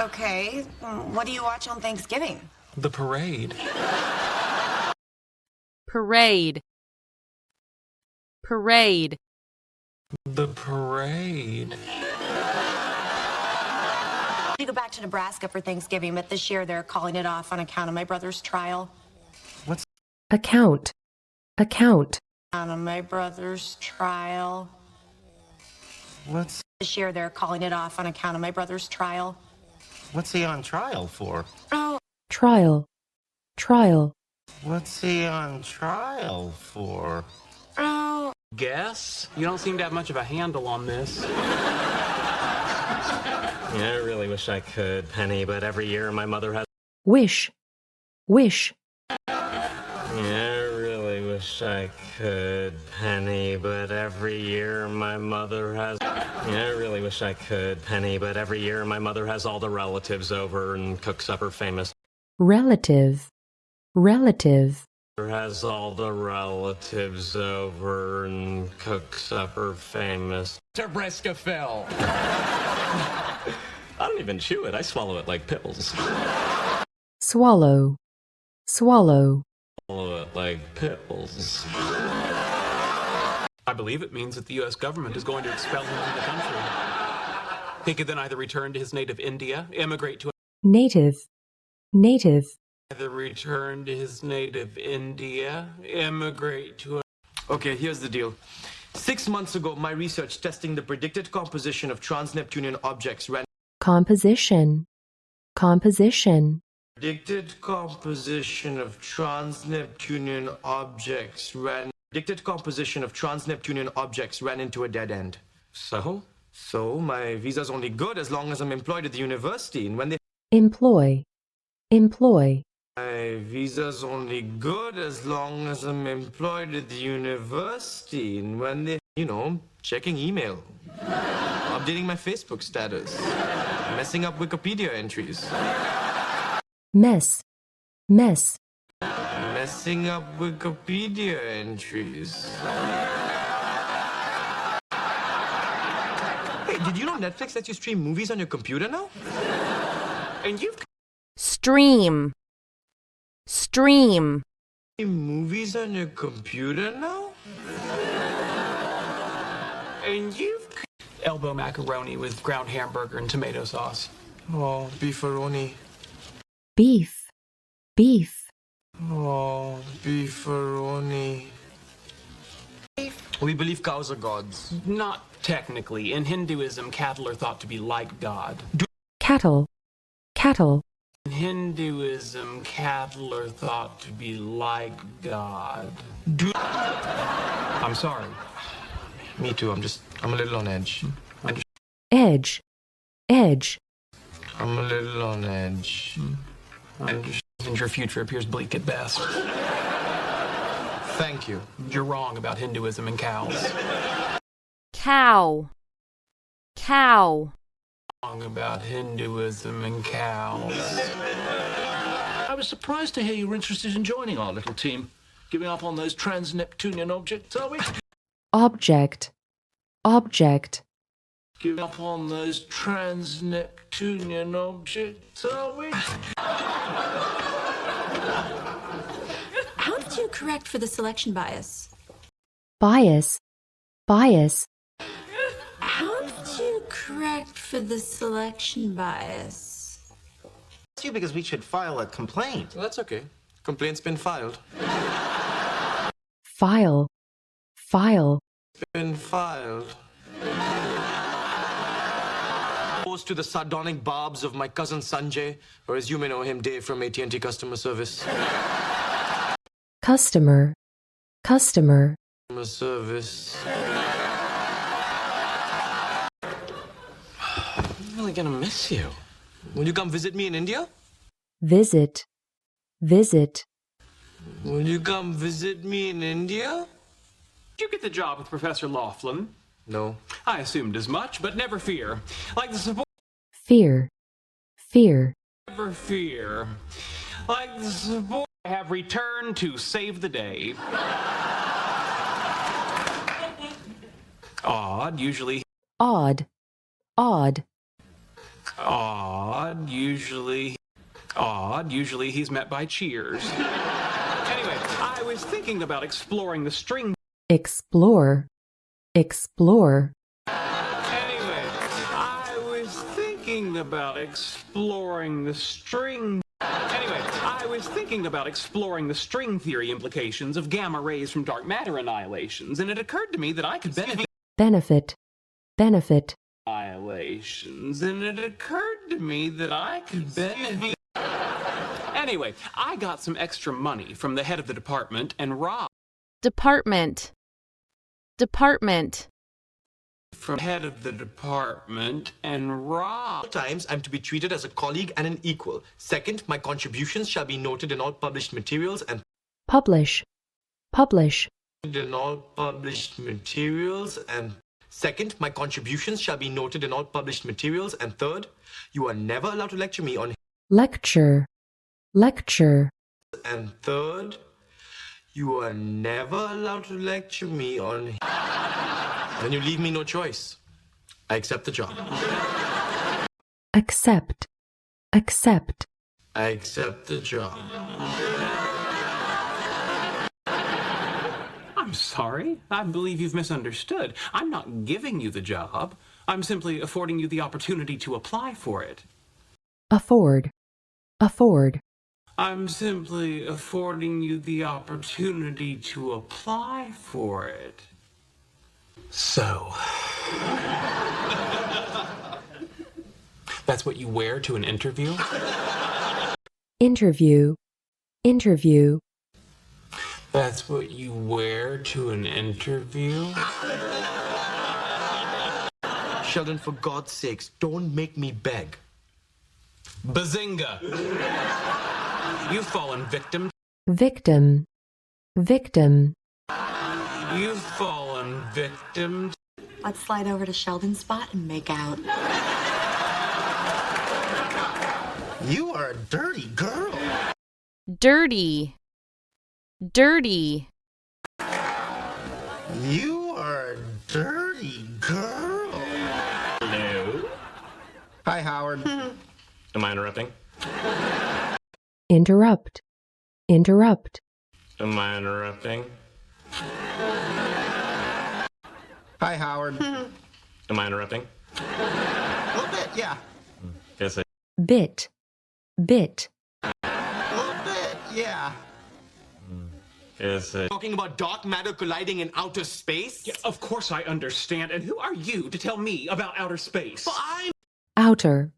Okay, what do you watch on Thanksgiving? The parade. Parade. Parade. The parade. We go back to Nebraska for Thanksgiving, but this year they're calling it off on account of my brother's trial. What's Account. Account. On my brother's trial. what's This year they're calling it off on account of my brother's trial. What's he on trial for? Oh, Trial. Trial. What's he on trial for? oh. guess? You don't seem to have much of a handle on this. Yeah, I really wish I could, Penny, but every year my mother has... Wish. Wish. Yeah, I really wish I could, Penny, but every year my mother has... Yeah, I really wish I could, Penny, but every year my mother has all the relatives over and cooks up her famous... Relative. Relative. Has all the relatives over and cooks up her famous... Nebraska fell. I don't even chew it. I swallow it like pills. Swallow. Swallow. Swallow it like pills. I believe it means that the U.S. government is going to expel him from the country. He could then either return to his native India, immigrate to Native. Native. either return to his native India, immigrate to Okay, here's the deal. 6 months ago, my research testing the predicted composition of trans-Neptunian objects ran... Composition. Composition. Predicted composition of trans-Neptunian objects ran... Predicted composition of trans-Neptunian objects ran into a dead end. So? So, my visa's only good as long as I'm employed at the university, and when they... Employ. Employ. My visa's only good as long as I'm employed at the university, and when they... You know, checking email. Updating my Facebook status. Messing up Wikipedia entries. Mess. Mess. Messing up Wikipedia entries. Hey, did you know Netflix lets you stream movies on your computer now? And you've Stream. Stream. movies on your computer now? And you've... elbow macaroni with ground hamburger and tomato sauce. Oh, beefaroni. Beef. Beef. Oh, beefaroni. We believe cows are gods. Not technically. In Hinduism, cattle are thought to be like God. Cattle. Cattle. In Hinduism, cattle are thought to be like God. I'm sorry. Me too, I'm a little on edge. Edge. Edge. I'm a little on edge. And your future appears bleak at best. Thank you. You're wrong about Hinduism and cows. Cow. Cow. Wrong about Hinduism and cows. I was surprised to hear you were interested in joining our little team. Giving up on those trans-Neptunian objects, are we? Object. Object. Giving up on those trans-Neptunian objects, are we? How did you correct for the selection bias? Bias. Bias. How did you correct for the selection bias? It's you because we should file a complaint. Well, that's okay. Complaint's been filed. File. File. Been filed. Opposed to the sardonic barbs of my cousin Sanjay, or as you may know him, Dave from AT&T Customer Service. Customer. Customer. Customer service. I'm really gonna miss you. Will you come visit me in India? Visit. Visit. Will you come visit me in India? Did you get the job with Professor Laughlin? No. I assumed as much, but never fear. Like the support... Fear. Fear. Never fear. Like the support... I have returned to save the day. Odd, usually... Odd. Odd. Odd, usually he's met by cheers. Anyway, I was thinking about exploring the string. explore, explore, Anyway, I was thinking about exploring the string. Anyway, I was thinking about exploring the string theory implications of gamma rays from dark matter annihilations, and it occurred to me that I could benefit benefit, benefit, annihilations, and it occurred to me that I could benefit. Anyway, I got some extra money from the head of the department and robbed department, department, from head of the department and robbed. Times I'm to be treated as a colleague and an equal. Second, my contributions shall be noted in all published materials and publish, publish, in all published materials and second, my contributions shall be noted in all published materials and third, you are never allowed to lecture me on lecture, lecture, and third, you are never allowed to lecture me on then you leave me no choice. I accept the job. accept, accept, I accept the job. I'm sorry. I believe you've misunderstood. I'm not giving you the job. I'm simply affording you the opportunity to apply for it. afford, afford, I'm simply affording you the opportunity to apply for it. So, that's what you wear to an interview? interview, interview, That's what you wear to an interview? Sheldon, for God's sakes, don't make me beg. Bazinga! You've fallen victim. victim, victim, You've fallen victim. Let's slide over to Sheldon's spot and make out. You are a dirty girl. dirty, dirty, You are a dirty girl. No. Hi, Howard. Am I interrupting? interrupt, interrupt, Am I interrupting? Hi, Howard. Am I interrupting? A little bit, yeah. Yes, bit, bit, A little bit, yeah. Yes, Talking about dark matter colliding in outer space? Yeah, of course I understand. And who are you to tell me about outer space? But I'm... outer,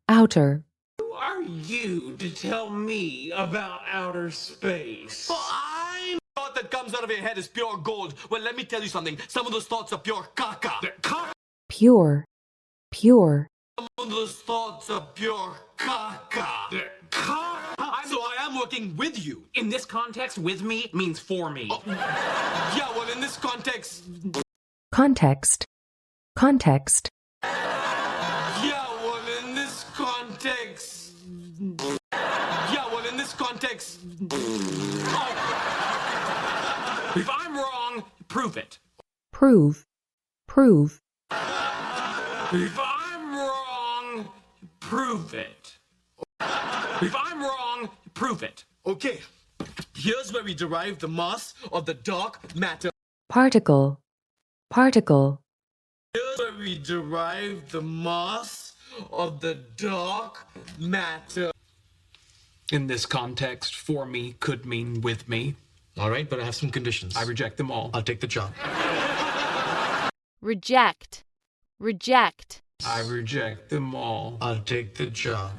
outer, Who are you to tell me about outer space? But I'm... thought that comes out of your head is pure gold. Well, let me tell you something. Some of those thoughts are pure caca. pure, pure, Some of those thoughts are pure caca. So I am working with you. In this context, with me means for me. Yeah, well, in this context... context, context, Yeah, well, in this context... Yeah, well, in this context... Oh. If I'm wrong, prove it. prove, prove, If I'm wrong, prove it. If I'm wrong, prove it. Okay, here's where we derive the mass of the dark matter. particle, particle, Here's where we derive the mass of the dark matter. In this context, for me could mean with me. All right, but I have some conditions. I reject them all. I'll take the job. reject, reject, I reject them all. I'll take the job.